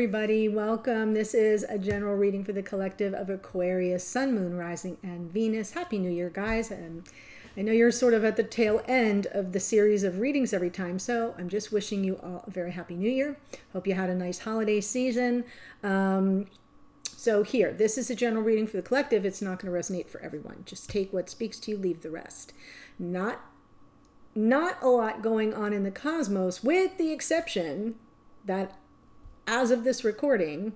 everybody. Welcome. This is a general reading for the collective of Aquarius, Sun, Moon, Rising, and Venus. Happy New Year, guys. And I know you're sort of at the tail end of the series of readings every time, so I'm just wishing you all a very happy New Year. Hope you had a nice holiday season. So here, this is a general reading for the collective. It's not going to resonate for everyone. Just take what speaks to you, leave the rest. Not a lot going on in the cosmos, with the exception that as of this recording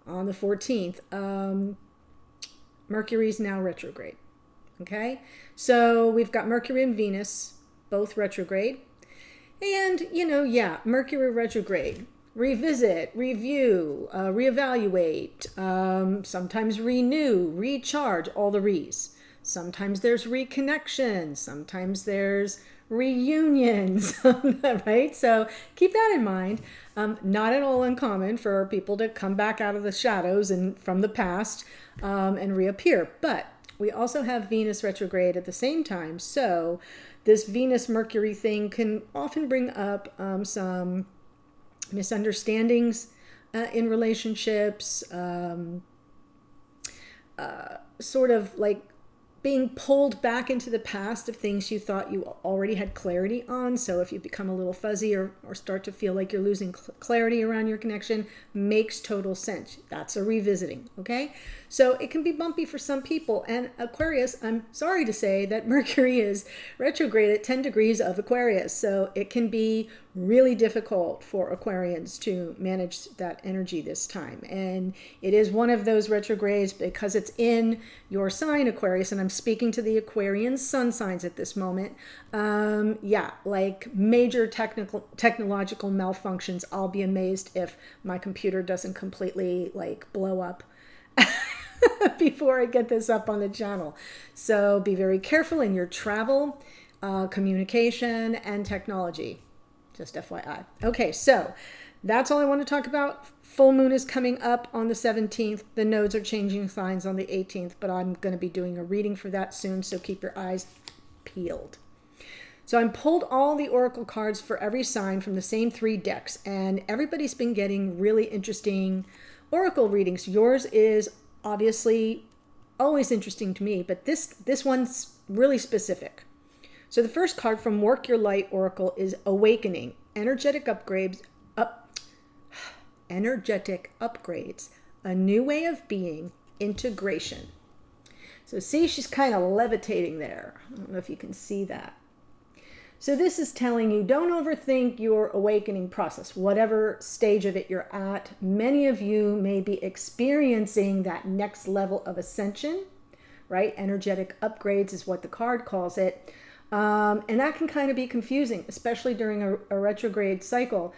on the 14th, Mercury's now retrograde. Okay, so we've got Mercury and Venus both retrograde, and Mercury retrograde. Revisit, review, reevaluate, sometimes renew, recharge, all the re's. Sometimes there's reconnection, sometimes there's reunions, right? So keep that in mind. Not at all uncommon for people to come back out of the shadows and from the past and reappear. But we also have Venus retrograde at the same time. So this Venus-Mercury thing can often bring up some misunderstandings in relationships, sort of like being pulled back into the past of things you thought you already had clarity on. So if you become a little fuzzy or start to feel like you're losing clarity around your connection, makes total sense. That's a revisiting, okay? So it can be bumpy for some people. And Aquarius, I'm sorry to say that Mercury is retrograde at 10 degrees of Aquarius. So it can be really difficult for Aquarians to manage that energy this time. And it is one of those retrogrades because it's in your sign, Aquarius, and I'm speaking to the Aquarian sun signs at this moment. Like major technological malfunctions. I'll be amazed if my computer doesn't completely blow up before I get this up on the channel. So be very careful in your travel, communication, and technology. Just FYI. Okay, so that's all I want to talk about. Full moon is coming up on the 17th. The nodes are changing signs on the 18th, but I'm going to be doing a reading for that soon, so keep your eyes peeled. So I pulled all the oracle cards for every sign from the same 3 decks, and everybody's been getting really interesting oracle readings. Yours is obviously always interesting to me, but this one's really specific. So the first card from Work Your Light Oracle is Awakening, energetic upgrades, a new way of being, integration. So see, she's kind of levitating there. I don't know if you can see that. So this is telling you, don't overthink your awakening process, whatever stage of it you're at. Many of you may be experiencing that next level of ascension, right? Energetic upgrades is what the card calls it. And that can kind of be confusing, especially during a retrograde cycle.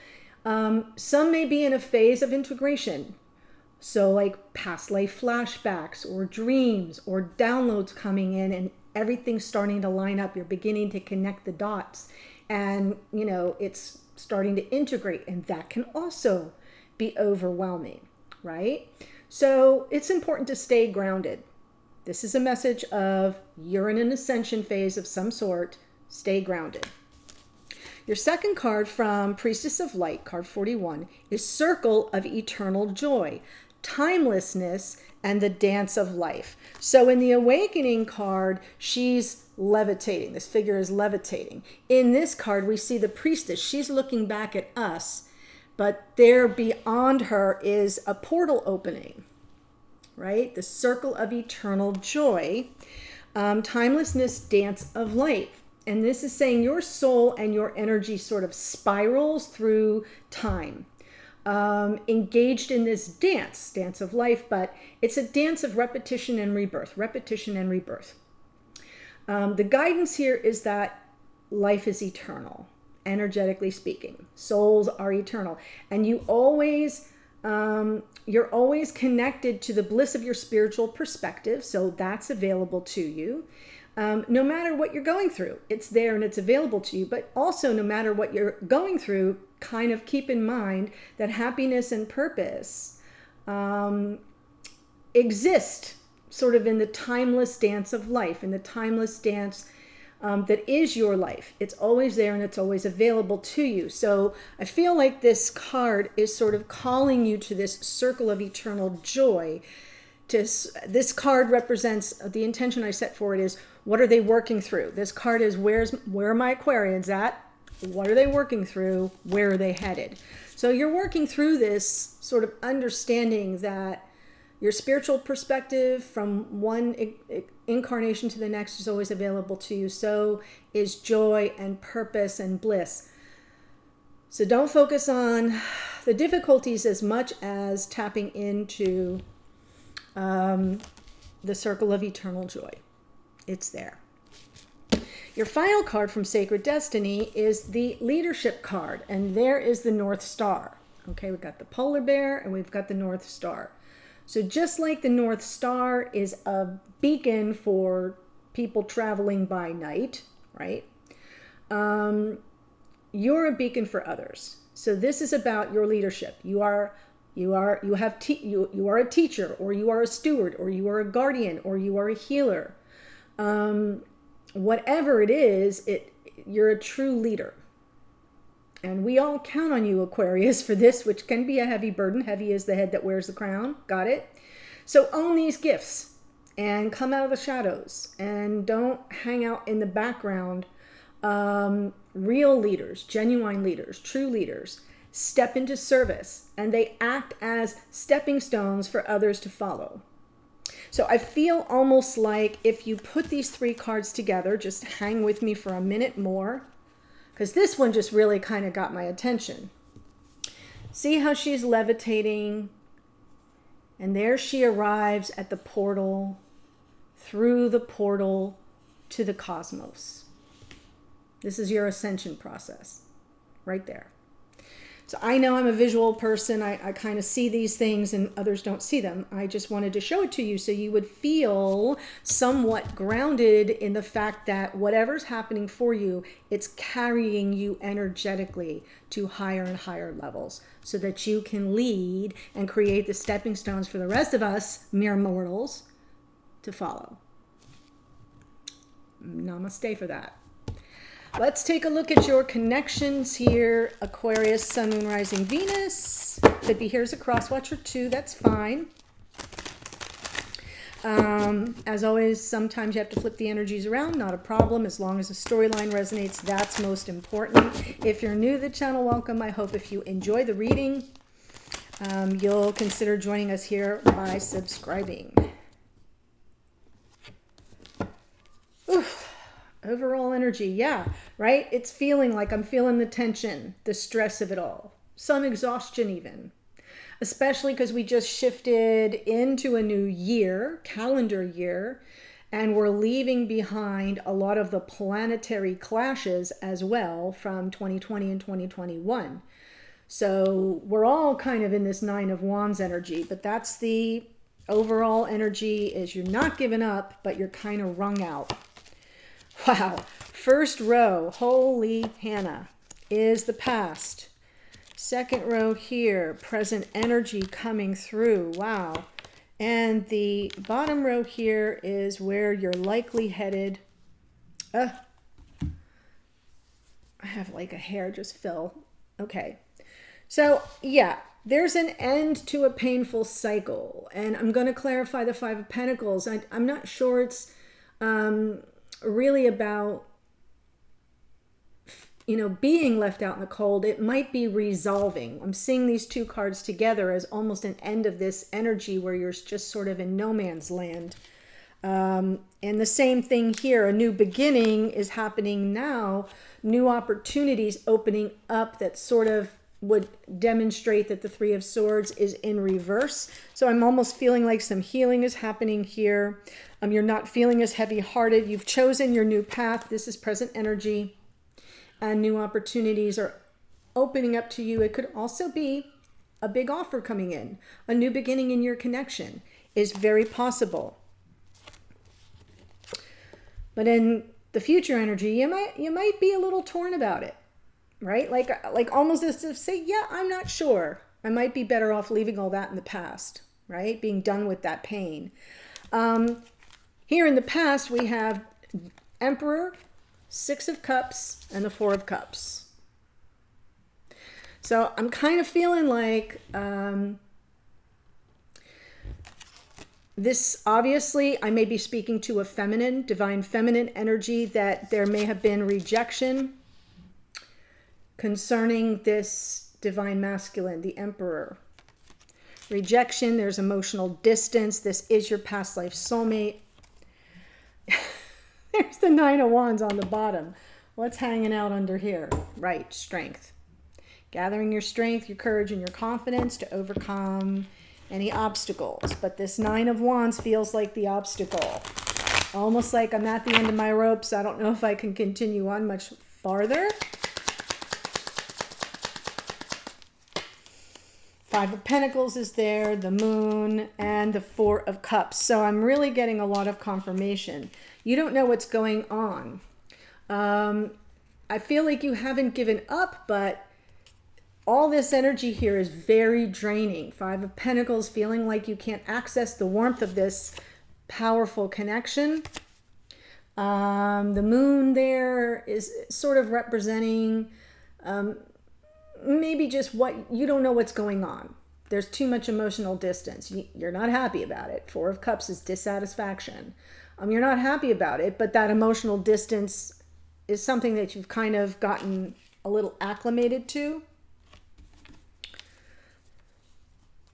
Some may be in a phase of integration. So like past life flashbacks or dreams or downloads coming in and everything's starting to line up. You're beginning to connect the dots and, it's starting to integrate, and that can also be overwhelming, right? So it's important to stay grounded. This is a message of you're in an ascension phase of some sort. Stay grounded. Your second card from Priestess of Light, card 41, is Circle of Eternal Joy, Timelessness, and the Dance of Life. So in the Awakening card, she's levitating. This figure is levitating. In this card, we see the Priestess. She's looking back at us, but there beyond her is a portal opening. Right? The Circle of Eternal Joy, Timelessness, Dance of Life. And this is saying your soul and your energy sort of spirals through time, engaged in this dance of life, but it's a dance of repetition and rebirth. The guidance here is that life is eternal, energetically speaking. Souls are eternal. And you're always connected to the bliss of your spiritual perspective. So that's available to you. No matter what you're going through, it's there and it's available to you. But also, no matter what you're going through, kind of keep in mind that happiness and purpose exist sort of in the timeless dance of life, in the timeless dance that is your life. It's always there and it's always available to you. So I feel like this card is sort of calling you to this circle of eternal joy. This card represents the intention I set for it is, what are they working through? This card is, where are my Aquarians at? What are they working through? Where are they headed? So you're working through this sort of understanding that your spiritual perspective from one incarnation to the next is always available to you. So is joy and purpose and bliss. So don't focus on the difficulties as much as tapping into the circle of eternal joy. It's there. Your final card from Sacred Destiny is the leadership card, and there is the North Star. Okay, we've got the polar bear and we've got the North Star. So just like the North Star is a beacon for people traveling by night, right? You're a beacon for others. So this is about your leadership. You are a teacher, or you are a steward, or you are a guardian, or you are a healer. Whatever it is, you're a true leader. And we all count on you, Aquarius, for this, which can be a heavy burden. Heavy is the head that wears the crown. Got it? So own these gifts and come out of the shadows and don't hang out in the background. Real leaders, genuine leaders, true leaders step into service, and they act as stepping stones for others to follow. So I feel almost like if you put these three cards together, just hang with me for a minute more, because this one just really kind of got my attention. See how she's levitating, and there she arrives at the portal, through the portal to the cosmos. This is your ascension process, right there. So I know I'm a visual person. I kind of see these things and others don't see them. I just wanted to show it to you so you would feel somewhat grounded in the fact that whatever's happening for you, it's carrying you energetically to higher and higher levels so that you can lead and create the stepping stones for the rest of us, mere mortals, to follow. Namaste for that. Let's take a look at your connections here. Aquarius, Sun, Moon, Rising, Venus. Could be here's a cross watch or two. That's fine. As always, sometimes you have to flip the energies around. Not a problem. As long as the storyline resonates, that's most important. If you're new to the channel, welcome. I hope if you enjoy the reading, you'll consider joining us here by subscribing. Oof. Overall energy, yeah, right? It's feeling like I'm feeling the tension, the stress of it all. Some exhaustion even. Especially because we just shifted into a new year, calendar year, and we're leaving behind a lot of the planetary clashes as well from 2020 and 2021. So we're all kind of in this Nine of Wands energy, but that's the overall energy, is you're not giving up, but you're kind of wrung out. Wow. First row, holy Hannah, is the past. Second row here, present energy coming through. Wow. And the bottom row here is where you're likely headed. I have like a hair just fell. Okay. So yeah, there's an end to a painful cycle. And I'm going to clarify the Five of Pentacles. I'm not sure it's really about, being left out in the cold. It might be resolving. I'm seeing these two cards together as almost an end of this energy where you're just sort of in no man's land. And the same thing here, a new beginning is happening now. New opportunities opening up that sort of would demonstrate that the Three of Swords is in reverse. So I'm almost feeling like some healing is happening here. You're not feeling as heavy-hearted. You've chosen your new path. This is present energy. And new opportunities are opening up to you. It could also be a big offer coming in. A new beginning in your connection is very possible. But in the future energy, you might be a little torn about it, right? Like almost as to say, yeah, I'm not sure. I might be better off leaving all that in the past, right? Being done with that pain. Here in the past, we have Emperor, Six of Cups, and the Four of Cups. So I'm kind of feeling like this, obviously, I may be speaking to a feminine, divine feminine energy, that there may have been rejection concerning this divine masculine, the Emperor. Rejection, there's emotional distance. This is your past life soulmate. There's the Nine of Wands on the bottom. What's hanging out under here? Right, strength. Gathering your strength, your courage, and your confidence to overcome any obstacles. But this Nine of Wands feels like the obstacle. Almost like I'm at the end of my ropes. I don't know if I can continue on much farther. Five of Pentacles is there, the Moon, and the Four of Cups. So I'm really getting a lot of confirmation. You don't know what's going on. I feel like you haven't given up, but all this energy here is very draining. Five of Pentacles, feeling like you can't access the warmth of this powerful connection. The Moon there is sort of representing maybe just what you don't know what's going on. There's too much emotional distance. You're not happy about it. Four of Cups is dissatisfaction. You're not happy about it, but that emotional distance is something that you've kind of gotten a little acclimated to.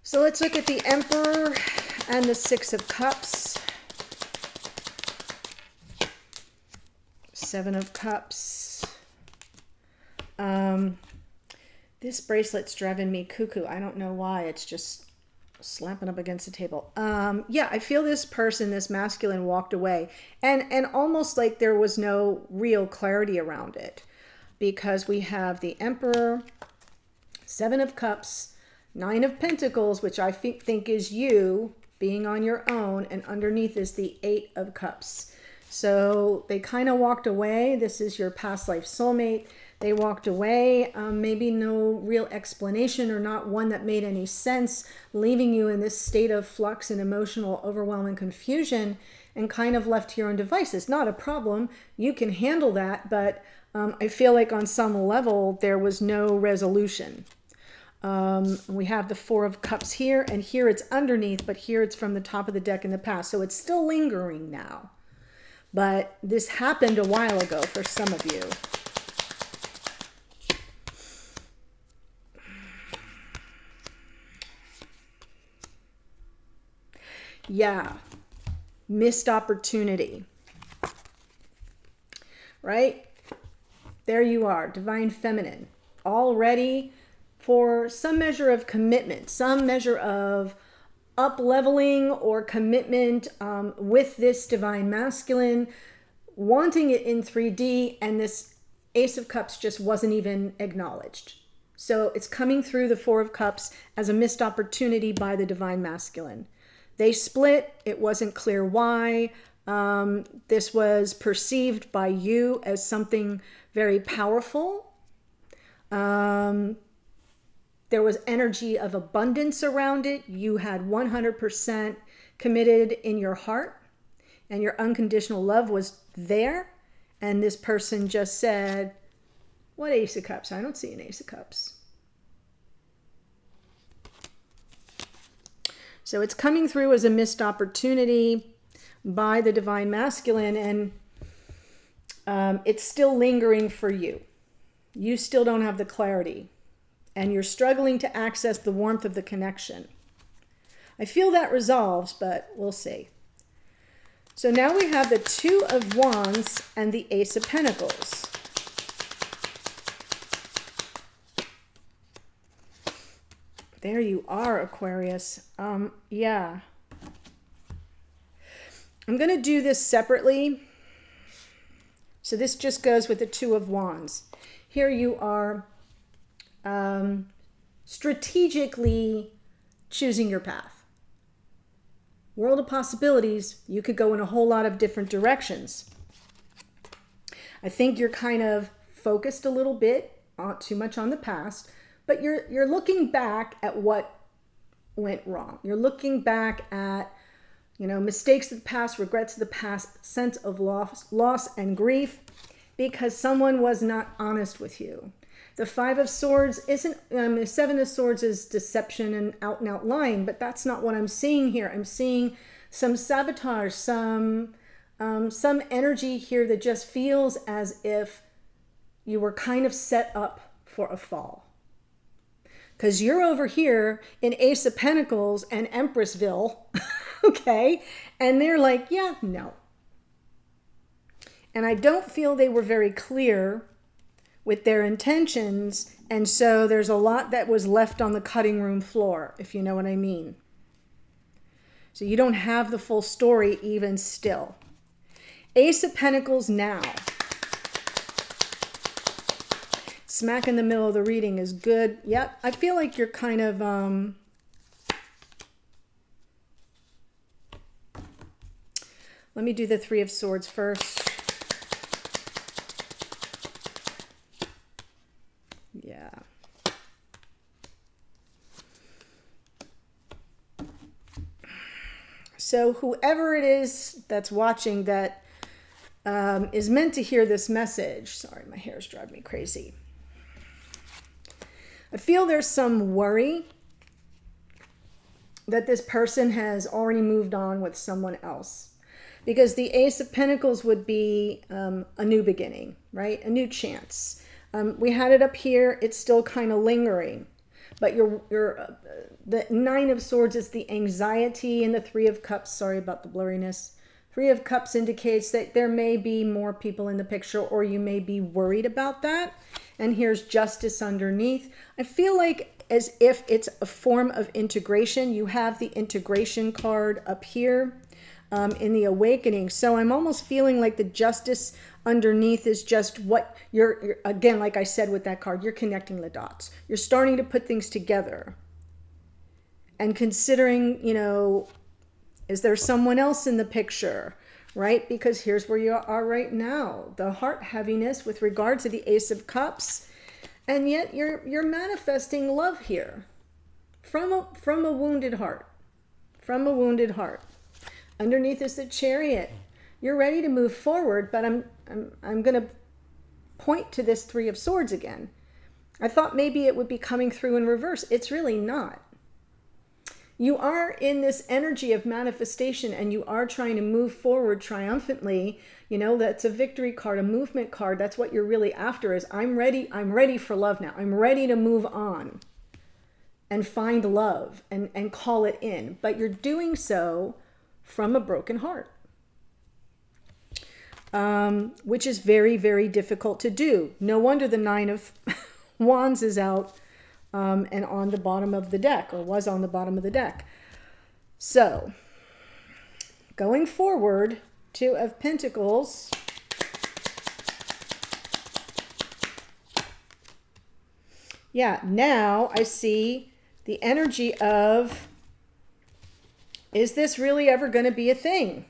So let's look at the Emperor and the Six of Cups. Seven of Cups. This bracelet's driving me cuckoo. I don't know why. It's just slapping up against the table. Yeah, I feel this person, this masculine, walked away. And almost like there was no real clarity around it. Because we have the Emperor, Seven of Cups, Nine of Pentacles, which I think is you being on your own. And underneath is the Eight of Cups. So they kind of walked away. This is your past life soulmate. They walked away, maybe no real explanation or not one that made any sense, leaving you in this state of flux and emotional overwhelm and confusion, and kind of left to your own devices. Not a problem. You can handle that, but I feel like on some level there was no resolution. We have the Four of Cups here, and here it's underneath, but here it's from the top of the deck in the past. So it's still lingering now. But this happened a while ago for some of you. Yeah, missed opportunity, right? There you are, divine feminine, all ready for some measure of commitment, some measure of up-leveling or commitment with this divine masculine, wanting it in 3D, and this Ace of Cups just wasn't even acknowledged. So it's coming through the Four of Cups as a missed opportunity by the divine masculine. They split. It wasn't clear why. This was perceived by you as something very powerful. There was energy of abundance around it. You had 100% committed in your heart, and your unconditional love was there. And this person just said, what Ace of Cups? I don't see an Ace of Cups. So it's coming through as a missed opportunity by the divine masculine, and it's still lingering for you. You still don't have the clarity, and you're struggling to access the warmth of the connection. I feel that resolves, but we'll see. So now we have the Two of Wands and the Ace of Pentacles. There you are, Aquarius. Yeah. I'm going to do this separately. So this just goes with the Two of Wands. Here you are strategically choosing your path. World of possibilities. You could go in a whole lot of different directions. I think you're kind of focused a little bit, not too much on the past, but you're looking back at what went wrong. You're looking back at, mistakes of the past, regrets of the past, sense of loss and grief, because someone was not honest with you. The Five of Swords isn't, the Seven of Swords is deception and out lying, but that's not what I'm seeing here. I'm seeing some sabotage, some energy here that just feels as if you were kind of set up for a fall. Because you're over here in Ace of Pentacles and Empressville, okay? And they're like, yeah, no. And I don't feel they were very clear with their intentions, and so there's a lot that was left on the cutting room floor, if you know what I mean. So you don't have the full story even still. Ace of Pentacles now. Smack in the middle of the reading is good. Yep, I feel like you're kind of... Let me do the Three of Swords first. Yeah. So whoever it is that's watching that is meant to hear this message. Sorry, my hair's driving me crazy. I feel there's some worry that this person has already moved on with someone else. Because the Ace of Pentacles would be a new beginning, right? A new chance. We had it up here. It's still kind of lingering. But the Nine of Swords is the anxiety, and the Three of Cups, sorry about the blurriness. Three of Cups indicates that there may be more people in the picture, or you may be worried about that. And here's Justice underneath. I feel like as if it's a form of integration. You have the integration card up here in the Awakening. So I'm almost feeling like the Justice underneath is just what you're again, like I said with that card, you're connecting the dots. You're starting to put things together. And considering, you know, is there someone else in the picture, right? Because here's where you are right now. The heart heaviness with regard to the Ace of Cups. And yet you're manifesting love here from a wounded heart. From a wounded heart. Underneath is the Chariot. You're ready to move forward, but I'm going to point to this Three of Swords again. I thought maybe it would be coming through in reverse. It's really not. You are in this energy of manifestation, and you are trying to move forward triumphantly. You know, that's a victory card, a movement card. That's what you're really after is I'm ready for love now. I'm ready to move on and find love and call it in. But you're doing so from a broken heart. Which is very, very difficult to do. No wonder the Nine of Wands is out and on the bottom of the deck, or was on the bottom of the deck. So, going forward, Two of Pentacles. Yeah, now I see the energy of, is this really ever going to be a thing?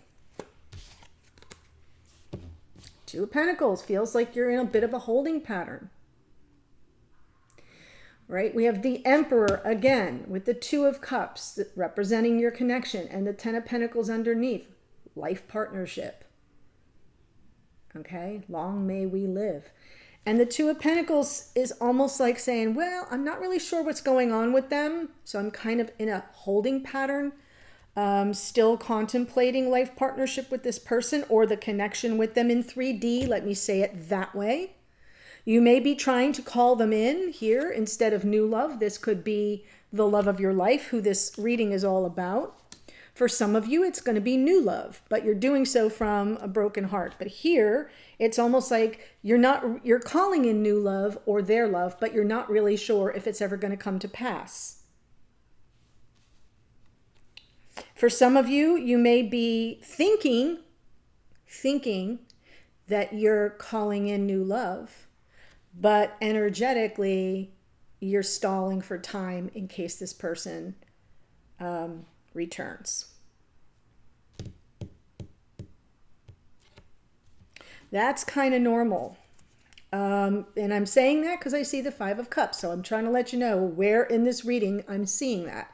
Two of Pentacles feels like you're in a bit of a holding pattern. Right? We have the Emperor again with the Two of Cups representing your connection, and the Ten of Pentacles underneath, life partnership. Okay? Long may we live. And the Two of Pentacles is almost like saying, well, I'm not really sure what's going on with them, so I'm kind of in a holding pattern. Still contemplating life partnership with this person or the connection with them in 3D. Let me say it that way. You may be trying to call them in here instead of new love. This could be the love of your life, who this reading is all about. For some of you, it's going to be new love, but you're doing so from a broken heart. But here, it's almost like you're calling in new love or their love, but you're not really sure if it's ever going to come to pass. For some of you, you may be thinking that you're calling in new love, but energetically, you're stalling for time in case this person returns. That's kind of normal. And I'm saying that because I see the Five of Cups. So I'm trying to let you know where in this reading I'm seeing that.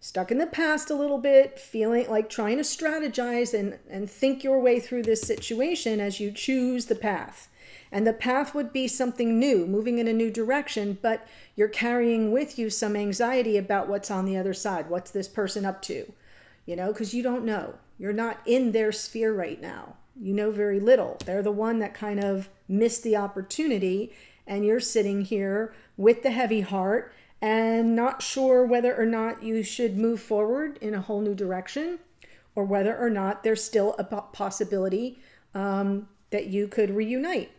stuck in the past a little bit, feeling like trying to strategize and think your way through this situation as you choose the path. And the path would be something new, moving in a new direction, but you're carrying with you some anxiety about what's on the other side. What's this person up to? Because you don't know. You're not in their sphere right now. You know very little. They're the one that kind of missed the opportunity, and you're sitting here with the heavy heart and not sure whether or not you should move forward in a whole new direction, or whether or not there's still a possibility that you could reunite.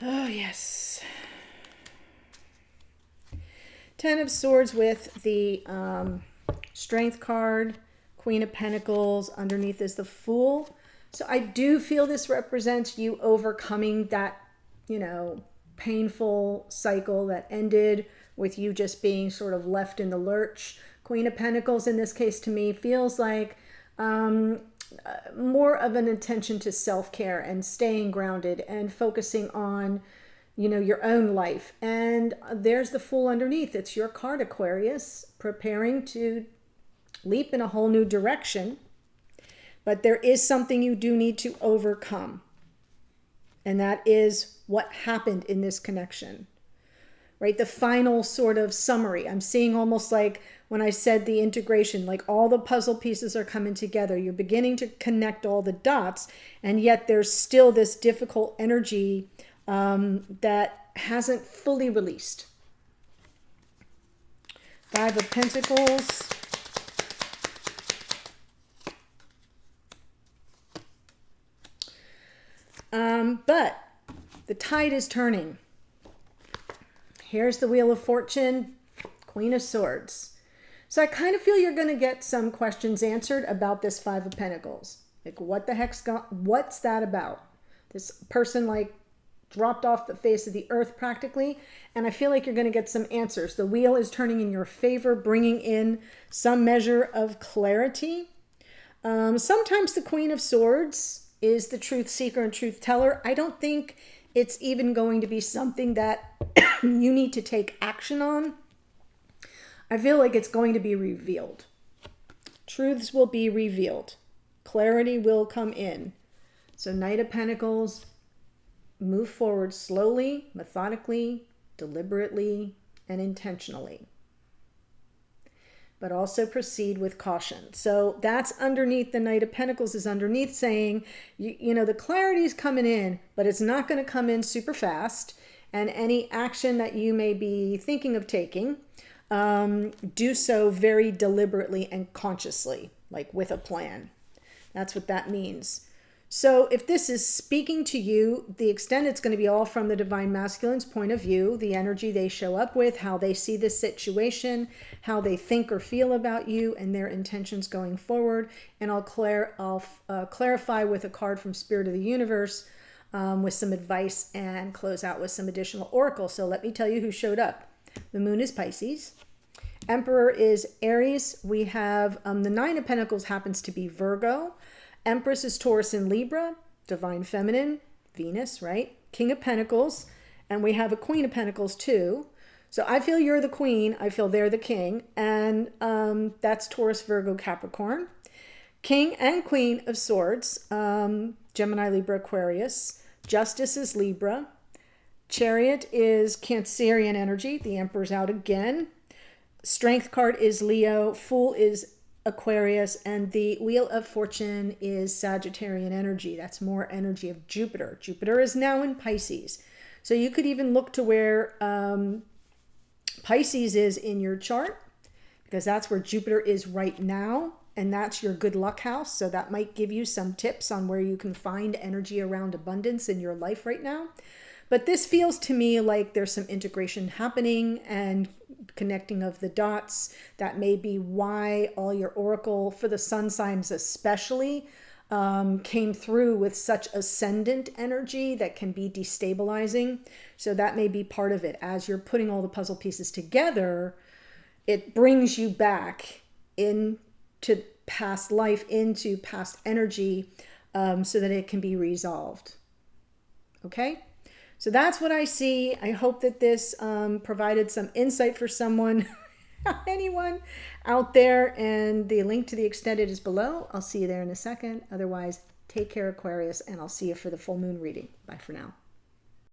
Oh, yes. Ten of Swords with the Strength card, Queen of Pentacles. Underneath is the Fool. So I do feel this represents you overcoming that, painful cycle that ended with you just being sort of left in the lurch. Queen of Pentacles in this case to me feels like more of an intention to self-care and staying grounded and focusing on, your own life. And there's the Fool underneath. It's your card, Aquarius, preparing to leap in a whole new direction. But there is something you do need to overcome. And that is what happened in this connection, right? The final sort of summary. I'm seeing almost like when I said the integration, like all the puzzle pieces are coming together. You're beginning to connect all the dots, and yet there's still this difficult energy that hasn't fully released. Five of Pentacles. But the tide is turning. Here's the Wheel of Fortune, Queen of Swords. So I kind of feel you're going to get some questions answered about this Five of Pentacles. Like, what's that about? This person dropped off the face of the earth practically. And I feel like you're going to get some answers. The wheel is turning in your favor, bringing in some measure of clarity. Sometimes the Queen of Swords is the truth seeker and truth teller. I don't think it's even going to be something that you need to take action on. I feel like it's going to be revealed. Truths will be revealed. Clarity will come in. So Knight of Pentacles, move forward slowly, methodically, deliberately, and intentionally. But also proceed with caution. So that's underneath. The Knight of Pentacles is underneath saying, the clarity is coming in, but it's not going to come in super fast. And any action that you may be thinking of taking, do so very deliberately and consciously, like with a plan. That's what that means. So if this is speaking to you, the extent it's going to be all from the Divine Masculine's point of view, the energy they show up with, how they see this situation, how they think or feel about you, and their intentions going forward. And I'll clarify with a card from Spirit of the Universe with some advice and close out with some additional oracle. So let me tell you who showed up. The Moon is Pisces. Emperor is Aries. We have the Nine of Pentacles happens to be Virgo. Empress is Taurus and Libra, Divine Feminine, Venus, right? King of Pentacles, and we have a Queen of Pentacles too. So I feel you're the Queen, I feel they're the King, and that's Taurus, Virgo, Capricorn. King and Queen of Swords, Gemini, Libra, Aquarius. Justice is Libra. Chariot is Cancerian energy, the Emperor's out again. Strength card is Leo, Fool is Aquarius, and the Wheel of Fortune is Sagittarian energy. That's more energy of Jupiter. Jupiter is now in Pisces. So you could even look to where Pisces is in your chart, because that's where Jupiter is right now, and that's your good luck house. So that might give you some tips on where you can find energy around abundance in your life right now. But this feels to me like there's some integration happening and connecting of the dots. That may be why all your oracle for the sun signs especially came through with such ascendant energy that can be destabilizing. So that may be part of it. As you're putting all the puzzle pieces together, it brings you back into past life, into past energy, so that it can be resolved. Okay? So that's what I see. I hope that this provided some insight for someone, anyone out there. And the link to the extended is below. I'll see you there in a second. Otherwise, take care, Aquarius, and I'll see you for the full moon reading. Bye for now.